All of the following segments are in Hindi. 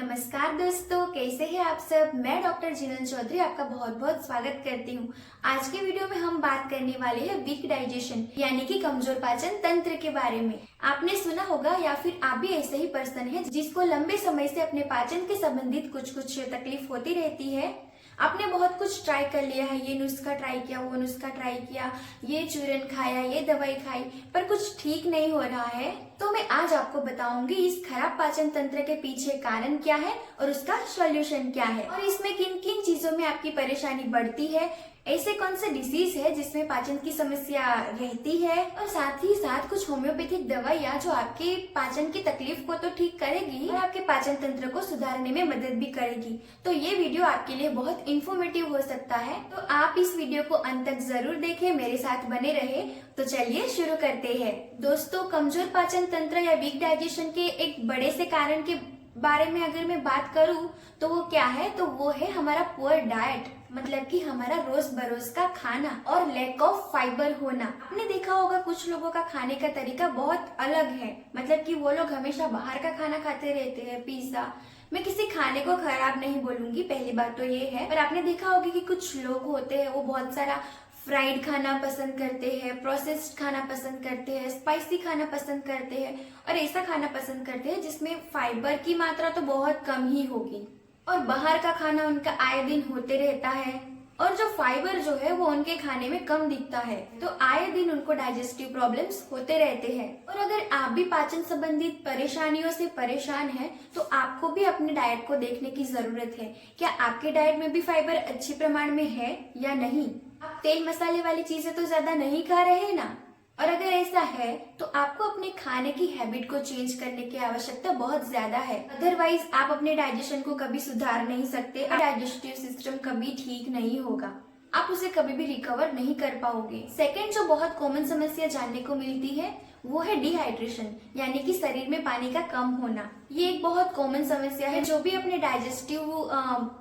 नमस्कार दोस्तों, कैसे हैं आप सब। मैं डॉक्टर जिनल चौधरी आपका बहुत बहुत स्वागत करती हूँ। आज के वीडियो में हम बात करने वाले हैं वीक डाइजेशन यानी कि कमजोर पाचन तंत्र के बारे में। आपने सुना होगा या फिर आप भी ऐसे ही पर्सन है जिसको लंबे समय से अपने पाचन के संबंधित कुछ तकलीफ होती रहती है। आपने बहुत कुछ ट्राई कर लिया है, ये नुस्खा ट्राई किया, वो नुस्खा ट्राई किया, ये चूरन खाया, ये दवाई खाई, पर कुछ ठीक नहीं हो रहा है। तो मैं आज आपको बताऊंगी इस खराब पाचन तंत्र के पीछे कारण क्या है और उसका सॉल्यूशन क्या है, और इसमें किन किन चीजों में आपकी परेशानी बढ़ती है, ऐसे कौन से डिसीज है जिसमें पाचन की समस्या रहती है, और साथ ही साथ कुछ होम्योपैथिक दवाइयाँ जो आपके पाचन की तकलीफ को तो ठीक करेगी और आपके पाचन तंत्र को सुधारने में मदद भी करेगी। तो ये वीडियो आपके लिए बहुत इन्फॉर्मेटिव हो सकता है, तो आप इस वीडियो को अंत तक जरूर देखें, मेरे साथ बने रहे। तो चलिए शुरू करते हैं। दोस्तों, कमजोर पाचन तंत्र या वीक डाइजेशन के एक बड़े से कारण के बारे में अगर मैं बात करूं तो वो क्या है, तो वो है हमारा पुअर डाइट, मतलब कि हमारा रोज बरोज का खाना और लैक ऑफ फाइबर होना। आपने देखा होगा कुछ लोगों का खाने का तरीका बहुत अलग है, मतलब कि वो लोग हमेशा बाहर का खाना खाते रहते हैं, पिज्जा। मैं किसी खाने को खराब नहीं बोलूंगी, पहली बात तो ये है, पर आपने देखा होगा कि कुछ लोग होते हैं वो बहुत सारा फ्राइड खाना पसंद करते हैं, प्रोसेस्ड खाना पसंद करते हैं, स्पाइसी खाना पसंद करते हैं, और ऐसा खाना पसंद करते हैं जिसमें फाइबर की मात्रा तो बहुत कम ही होगी, और बाहर का खाना उनका आए दिन होते रहता है, और जो फाइबर जो है वो उनके खाने में कम दिखता है, तो आए दिन उनको डाइजेस्टिव प्रॉब्लम्स होते रहते हैं। और अगर आप भी पाचन संबंधित परेशानियों से परेशान हैं, तो आपको भी अपने डाइट को देखने की जरूरत है। क्या आपके डाइट में भी फाइबर अच्छे प्रमाण में है या नहीं? आप तेल मसाले वाली चीजें तो ज्यादा नहीं खा रहे ना? और अगर ऐसा है तो आपको अपने खाने की हैबिट को चेंज करने की आवश्यकता बहुत ज्यादा है, अदरवाइज आप अपने डाइजेशन को कभी सुधार नहीं सकते और डाइजेस्टिव सिस्टम कभी ठीक नहीं होगा, आप उसे कभी भी रिकवर नहीं कर पाओगे। सेकेंड जो बहुत कॉमन समस्या जानने को मिलती है वो है डिहाइड्रेशन, यानी कि शरीर में पानी का कम होना। ये एक बहुत कॉमन समस्या है। जो भी अपने डाइजेस्टिव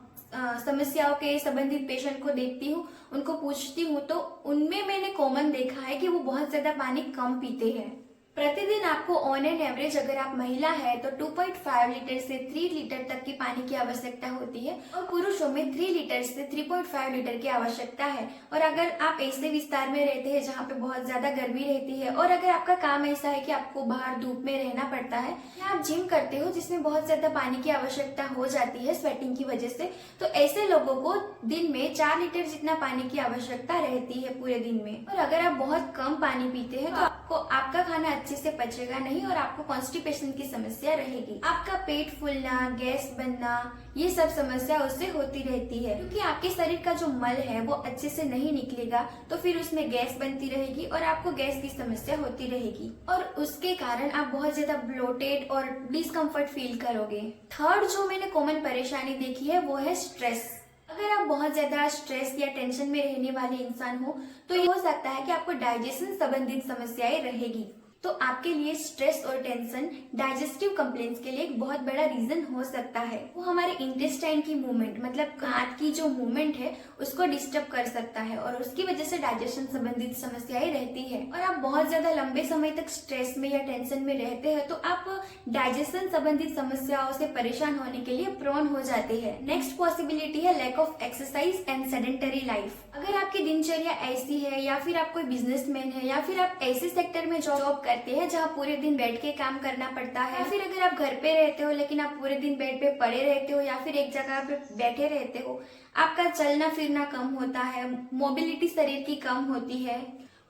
समस्याओं के संबंधित पेशेंट को देखती हूँ, उनको पूछती हूँ, तो उनमें मैंने कॉमन देखा है कि वो बहुत ज्यादा पानी कम पीते हैं। प्रतिदिन आपको ऑन एन एवरेज अगर आप महिला है तो 2.5 लीटर से 3 लीटर तक की पानी की आवश्यकता होती है, और पुरुषों में 3 लीटर से 3.5 लीटर की आवश्यकता है। और अगर आप ऐसे विस्तार में रहते हैं जहाँ पे बहुत ज्यादा गर्मी रहती है, और अगर आपका काम ऐसा है कि आपको बाहर धूप में रहना पड़ता है, या आप जिम करते हो जिसमें बहुत ज्यादा पानी की आवश्यकता हो जाती है स्वेटिंग की वजह से, तो ऐसे लोगों को दिन में 4 लीटर जितना पानी की आवश्यकता रहती है पूरे दिन में। और अगर आप बहुत कम पानी पीते हैं तो आपको आपका खाना अच्छे से पचेगा नहीं और आपको कॉन्स्टिपेशन की समस्या रहेगी। आपका पेट फूलना, गैस बनना, ये सब समस्या उससे होती रहती है, क्योंकि आपके शरीर का जो मल है वो अच्छे से नहीं निकलेगा, तो फिर उसमें गैस बनती रहेगी और आपको गैस की समस्या होती रहेगी, और उसके कारण आप बहुत ज्यादा ब्लोटेड और डिस्कम्फर्ट फील करोगे। थर्ड जो मैंने कॉमन परेशानी देखी है वो है स्ट्रेस। अगर आप बहुत ज्यादा स्ट्रेस या टेंशन में रहने वाले इंसान हो तो ये हो सकता है कि आपको डाइजेशन संबंधित समस्याएं रहेगी। तो आपके लिए स्ट्रेस और टेंशन डाइजेस्टिव कंप्लेंट्स के लिए एक बहुत बड़ा रीजन हो सकता है। वो हमारे इंटेस्टाइन की मूवमेंट, मतलब खाद की जो मूवमेंट है उसको डिस्टर्ब कर सकता है, और उसकी वजह से डाइजेशन संबंधित समस्याएं रहती है। और आप बहुत ज्यादा लंबे समय तक स्ट्रेस में या टेंशन में रहते हैं तो आप डाइजेशन संबंधित समस्याओं से परेशान होने के लिए प्रोन हो जाते हैं। नेक्स्ट पॉसिबिलिटी है lack of exercise and sedentary life. अगर आपकी दिनचर्या ऐसी है, या फिर आप कोई बिजनेसमैन है, या फिर आप ऐसे सेक्टर में जॉब करते हैं जहाँ पूरे दिन बैठ के काम करना पड़ता है, या फिर अगर आप घर पे रहते हो लेकिन आप पूरे दिन बेड पे पड़े रहते हो या फिर एक जगह पे बैठे रहते हो, आपका चलना फिरना कम होता है, मोबिलिटी शरीर की कम होती है,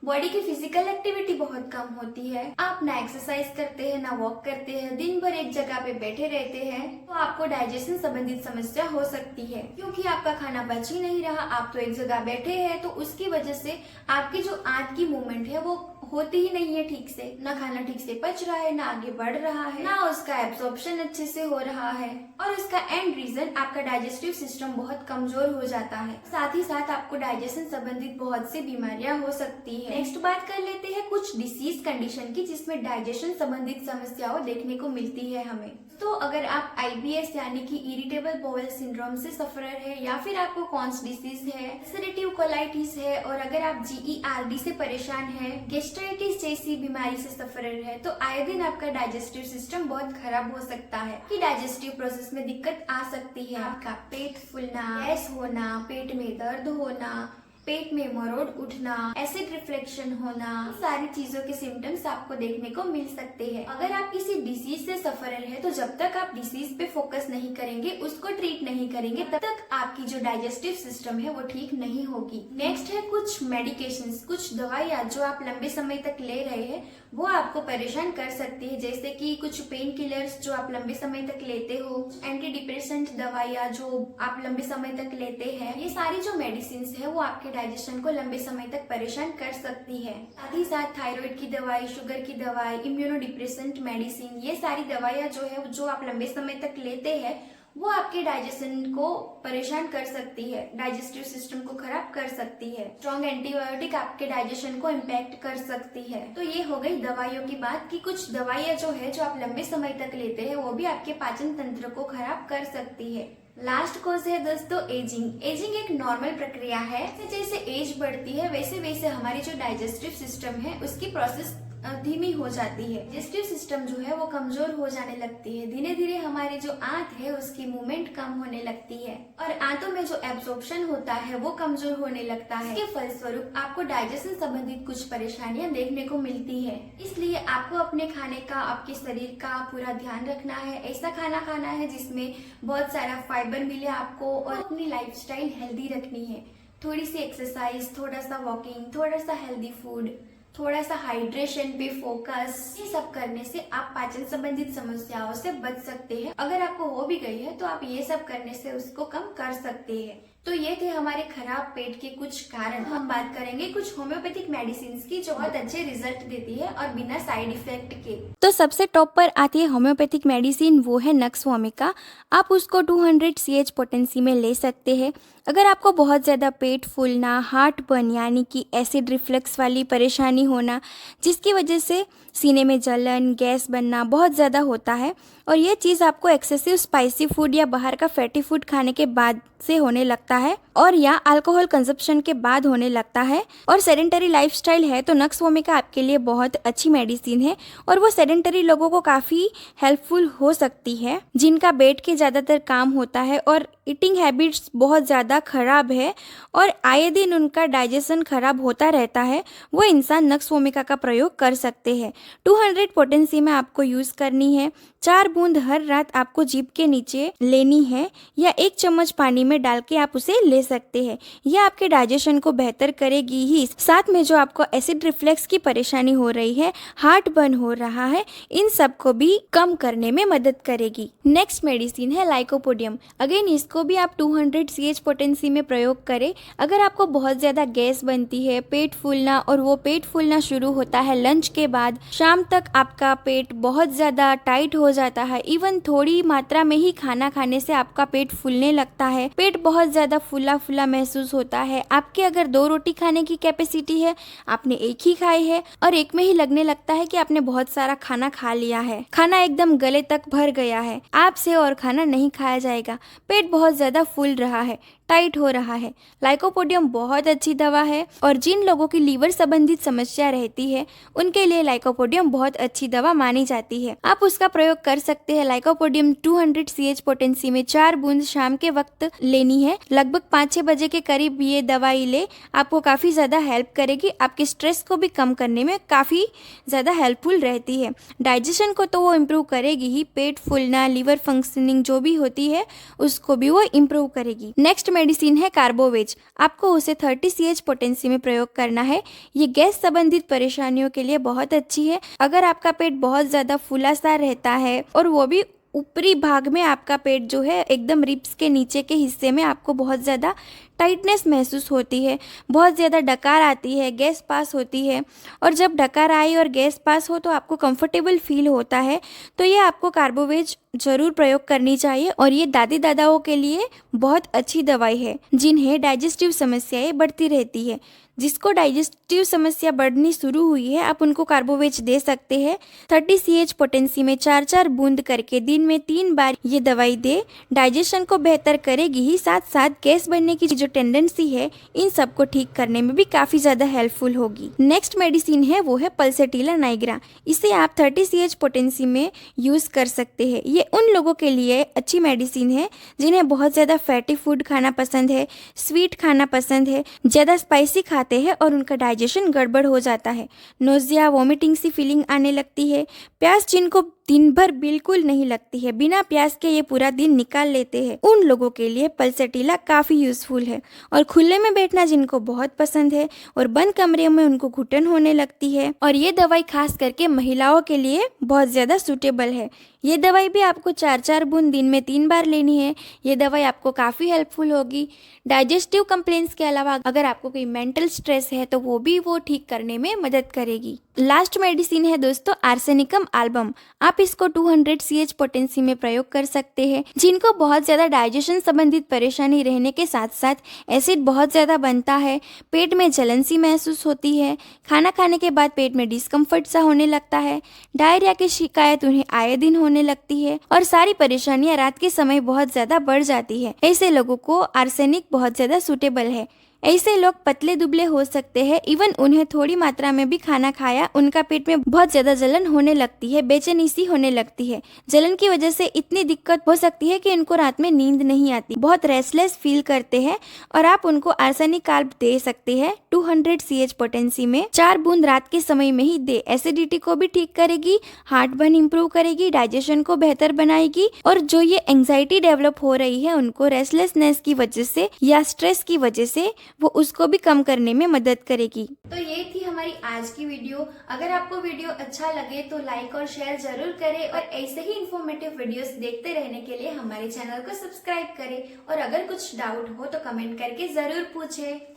बॉडी की फिजिकल एक्टिविटी बहुत कम होती है, आप ना एक्सरसाइज करते हैं ना वॉक करते हैं, दिन भर एक जगह पे बैठे रहते हैं, तो आपको डाइजेशन संबंधित समस्या हो सकती है, क्योंकि आपका खाना बच ही नहीं रहा, आप तो एक जगह बैठे हैं, तो उसकी वजह से आपकी जो आंत की मूवमेंट है वो होती ही नहीं है ठीक से, ना खाना ठीक से पच रहा है, ना आगे बढ़ रहा है, ना उसका एब्सॉर्प्शन अच्छे से हो रहा है, और इसका एंड रीजन आपका डाइजेस्टिव सिस्टम बहुत कमजोर हो जाता है। साथ ही साथ आपको डाइजेशन संबंधित बहुत सी बीमारियां हो सकती है। नेक्स्ट बात कर लेते हैं कुछ डिसीज कंडीशन की जिसमें डाइजेशन संबंधित समस्याओं देखने को मिलती है हमें। तो अगर आप IBS यानी कि इरिटेबल बाउल सिंड्रोम से सफरर है, या फिर आपको कॉन्स डिसीज है, अल्सरेटिव कोलाइटिस है, और अगर आप GERD से परेशान है, गैस्ट्राइटिस जैसी बीमारी से सफरर है तो आए दिन आपका डाइजेस्टिव सिस्टम बहुत खराब हो सकता है कि डाइजेस्टिव प्रोसेस में दिक्कत आ सकती है। आपका पेट फूलना, गैस होना, पेट में दर्द होना, पेट में मरोड़ उठना, एसिड रिफ्लेक्शन होना, सारी चीजों के सिम्टम्स आपको देखने को मिल सकते हैं। अगर आप किसी डिसीज से सफरर है तो जब तक आप डिसीज पे फोकस नहीं करेंगे, उसको ट्रीट नहीं करेंगे, तब तक आपकी जो डाइजेस्टिव सिस्टम है वो ठीक नहीं होगी। नेक्स्ट है कुछ मेडिकेशंस, कुछ दवाइयाँ जो आप लंबे समय तक ले रहे हैं वो आपको परेशान कर सकती है, जैसे कि कुछ पेन किलर्स जो आप लंबे समय तक लेते हो, एंटी डिप्रेसेंट दवाइयाँ जो आप लंबे समय तक लेते हैं, ये सारी जो मेडिसिन है वो आपके डाइजेशन को लंबे समय तक परेशान कर सकती है। साथ ही साथ थायराइड की दवाई, शुगर की दवाई, इम्यूनो डिप्रेसेंट मेडिसिन, ये सारी दवाइयाँ जो है जो आप लंबे समय तक लेते हैं वो आपके डाइजेशन को परेशान कर सकती है, डाइजेस्टिव सिस्टम को खराब कर सकती है। स्ट्रॉन्ग एंटीबायोटिक आपके डाइजेशन को इम्पैक्ट कर सकती है। तो ये हो गई दवाइयों की बात कि कुछ दवाइयाँ जो है जो आप लंबे समय तक लेते हैं वो भी आपके पाचन तंत्र को खराब कर सकती है। लास्ट कॉज है दोस्तों एजिंग। एजिंग एक नॉर्मल प्रक्रिया है। जैसे एज बढ़ती है वैसे वैसे हमारी जो डाइजेस्टिव सिस्टम है उसकी प्रोसेस धीमी हो जाती है। डाइजेस्टिव सिस्टम जो है वो कमजोर हो जाने लगती है। धीरे धीरे हमारी जो आंत है उसकी मूवमेंट कम होने लगती है और आंतों में जो एब्जॉर्प्शन होता है वो कमजोर होने लगता है। इसके फलस्वरूप आपको डाइजेशन संबंधित कुछ परेशानियां देखने को मिलती है। इसलिए आपको अपने खाने का, आपके शरीर का पूरा ध्यान रखना है। ऐसा खाना खाना है जिसमें बहुत सारा फाइबर मिले आपको और अपनी लाइफस्टाइल हेल्दी रखनी है। थोड़ी सी एक्सरसाइज, थोड़ा सा वॉकिंग, थोड़ा सा हेल्दी फूड, थोड़ा सा हाइड्रेशन पे फोकस, ये सब करने से आप पाचन संबंधित समस्याओं से बच सकते हैं। अगर आपको हो भी गई है तो आप ये सब करने से उसको कम कर सकते हैं। तो ये थे हमारे खराब पेट के कुछ कारण। हम बात करेंगे कुछ होम्योपैथिक मेडिसिन की जो बहुत अच्छे रिजल्ट देती है और बिना साइड इफेक्ट के। तो सबसे टॉप पर आती है होम्योपैथिक मेडिसिन, वो है नक्स वोमिका। आप उसको 200 CH पोटेंसी में ले सकते हैं। अगर आपको बहुत ज़्यादा पेट फूलना, हार्ट बर्न यानी कि एसिड रिफ्लक्स वाली परेशानी होना, जिसकी वजह से सीने में जलन, गैस बनना बहुत ज़्यादा होता है और ये चीज़ आपको एक्सेसिव स्पाइसी फूड या बाहर का फैटी फूड खाने के बाद से होने लगता है और या अल्कोहल कंजप्शन के बाद होने लगता है और सेडेंटरी लाइफस्टाइल है तो नक्स वोमिका आपके लिए बहुत अच्छी मेडिसिन है और वो सेडेंटरी लोगों को काफ़ी हेल्पफुल हो सकती है जिनका बैठ के ज़्यादातर काम होता है और ईटिंग हैबिट्स बहुत ज़्यादा खराब है और आए दिन उनका डाइजेशन खराब होता रहता है। वो इंसान नक्स वोमिका का प्रयोग कर सकते हैं। 200 पोटेंसी में आपको यूज़ करनी है। 4 बूंद हर रात आपको जीभ के नीचे लेनी है या 1 चम्मच पानी में डाल के आप उसे ले सकते हैं। यह आपके डाइजेशन को बेहतर करेगी ही, साथ में जो आपको एसिड रिफ्लेक्स की परेशानी हो रही है, हार्ट बर्न हो रहा है, इन सब को भी कम करने में मदद करेगी। नेक्स्ट मेडिसिन है लाइकोपोडियम। अगेन इसको भी आप 200 CH पोटेंसी में प्रयोग करें। अगर आपको बहुत ज़्यादा गैस बनती है, पेट फूलना, और वो पेट फूलना शुरू होता है लंच के बाद, शाम तक आपका पेट बहुत ज़्यादा टाइट हो जाता है, इवन थोड़ी मात्रा में ही खाना खाने से आपका पेट फूलने लगता है, पेट बहुत ज़्यादा फूला फूला महसूस होता है, आपके अगर 2 रोटी खाने की कैपेसिटी है, आपने 1 ही खाई है और 1 में ही लगने लगता है कि आपने बहुत सारा खाना खा लिया है, खाना एकदम गले तक भर गया है, आपसे और खाना नहीं खाया जाएगा, पेट बहुत ज़्यादा फूल रहा है, टाइट हो रहा है। लाइकोपोडियम बहुत अच्छी दवा है और जिन लोगों की लीवर संबंधित समस्या रहती है उनके लिए लाइकोपोडियम बहुत अच्छी दवा मानी जाती है। आप उसका प्रयोग कर सकते हैं। लाइकोपोडियम 200 CH पोटेंसी में 4 बूंद शाम के वक्त लेनी है। लगभग 5-6 बजे के करीब ये दवाई ले, आपको काफ़ी ज़्यादा हेल्प करेगी, आपके स्ट्रेस को भी कम करने में काफ़ी ज़्यादा हेल्पफुल रहती है। डाइजेशन को तो वो इम्प्रूव करेगी ही, पेट फूलना, लीवर फंक्शनिंग जो भी होती है उसको भी वो इम्प्रूव करेगी। नेक्स्ट मेडिसिन है कार्बोवेज। आपको उसे 30 CH पोटेंसी में प्रयोग करना है। ये गैस संबंधित परेशानियों के लिए बहुत अच्छी है। अगर आपका पेट बहुत ज़्यादा फूला सा रहता है और वो भी ऊपरी भाग में, आपका पेट जो है एकदम रिब्स के नीचे के हिस्से में आपको बहुत ज़्यादा टाइटनेस महसूस होती है, बहुत ज़्यादा डकार आती है, गैस पास होती है, और जब डकार आई और गैस पास हो तो आपको कंफर्टेबल फील होता है, तो ये आपको कार्बोवेज जरूर प्रयोग करनी चाहिए और ये दादी दादाओं के लिए बहुत अच्छी दवाई है जिन्हें डाइजेस्टिव समस्याएं बढ़ती रहती है। जिसको डाइजेस्टिव समस्या बढ़नी शुरू हुई है आप उनको कार्बोवेज दे सकते हैं। 30 CH पोटेंसी में 4-4 बूंद करके दिन में 3 बार ये दवाई दे। डाइजेशन को बेहतर करेगी ही, साथ साथ गैस बनने की जो टेंडेंसी है इन सबको ठीक करने में भी काफ़ी ज़्यादा हेल्पफुल होगी। नेक्स्ट मेडिसिन है वो है पल्सेटिला नाइग्रा। इसे आप 30 CH पोटेंसी में यूज़ कर सकते हैं। ये उन लोगों के लिए अच्छी मेडिसिन है जिन्हें बहुत ज़्यादा फैटी फूड खाना पसंद है, स्वीट खाना पसंद है, ज़्यादा स्पाइसी खाते हैं और उनका डाइजेशन गड़बड़ हो जाता है। नोजिया, वॉमिटिंग सी फीलिंग आने लगती है। प्यास जिनको दिन भर बिल्कुल नहीं लगती है, बिना प्यास के ये पूरा दिन निकाल लेते हैं, उन लोगों के लिए पल्सेटिला काफ़ी यूज़फुल है। और खुले में बैठना जिनको बहुत पसंद है और बंद कमरे में उनको घुटन होने लगती है, और ये दवाई खास करके महिलाओं के लिए बहुत ज़्यादा सूटेबल है। ये दवाई भी आपको 4-4 बूंद दिन में 3 बार लेनी है। ये दवाई आपको काफ़ी हेल्पफुल होगी। डाइजेस्टिव कंप्लेंट्स के अलावा अगर आपको कोई मेंटल स्ट्रेस है तो वो ठीक करने में मदद करेगी। लास्ट मेडिसिन है दोस्तों आर्सेनिकम एल्बम। आप इसको 200 CH पोटेंसी में प्रयोग कर सकते हैं। जिनको बहुत ज़्यादा डाइजेशन संबंधित परेशानी रहने के साथ साथ एसिड बहुत ज़्यादा बनता है, पेट में जलन सी महसूस होती है, खाना खाने के बाद पेट में डिस्कम्फर्ट सा होने लगता है, डायरिया की शिकायत उन्हें आए दिन होने लगती है और सारी परेशानियां रात के समय बहुत ज़्यादा बढ़ जाती है, ऐसे लोगों को आर्सेनिक बहुत ज़्यादा सूटेबल है। ऐसे लोग पतले दुबले हो सकते हैं, इवन उन्हें थोड़ी मात्रा में भी खाना खाया उनका पेट में बहुत ज्यादा जलन होने लगती है, बेचैनी सी होने लगती है। जलन की वजह से इतनी दिक्कत हो सकती है कि उनको रात में नींद नहीं आती, बहुत रेस्टलेस फील करते हैं और आप उनको आर्सेनिक एल्ब दे सकते हैं 200 CH पोटेंसी में। 4 बूंद रात के समय में ही दे। एसिडिटी को भी ठीक करेगी, हार्ट बर्न इंप्रूव करेगी, डाइजेशन को बेहतर बनाएगी और जो ये एंग्जाइटी डेवलप हो रही है उनको रेस्टलेसनेस की वजह से या स्ट्रेस की वजह से वो उसको भी कम करने में मदद करेगी। तो ये थी हमारी आज की वीडियो। अगर आपको वीडियो अच्छा लगे तो लाइक और शेयर जरूर करें और ऐसे ही इंफॉर्मेटिव वीडियोस देखते रहने के लिए हमारे चैनल को सब्सक्राइब करें और अगर कुछ डाउट हो तो कमेंट करके जरूर पूछें।